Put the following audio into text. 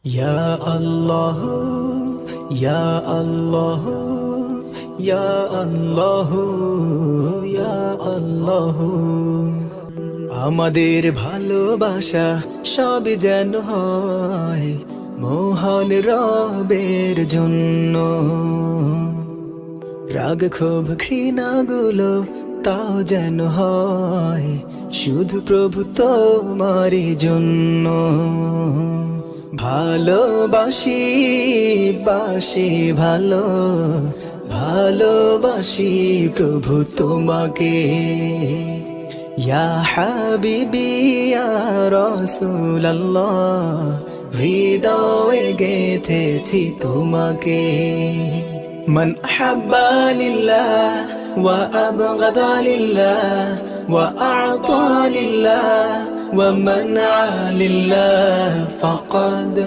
ইয়া আল্লাহ ইয়া আল্লাহ ইয়া আল্লাহ ইয়া আল্লাহ। আমাদের ভালোবাসা সব যেন হয় মহান রবের জন্য। রাগ ক্ষোভ ঘৃণাগুলো তাও যেন হয় শুধু প্রভু তোমারই জন্য। ভালোবাসি বাসি ভালো ভালোবাসি প্রভু তোমাকে। ইয়া হাবিবি ইয়া রাসূলুল্লাহ, হৃদয়ে গেথেছি তোমাকে। মান আহাব্বা লিল্লাহ ওয়া আবগাদা লিল্লাহ ওয়া আ'তা লিল্লাহ ওয়া মানআ লিল্লাহ ফাকাদ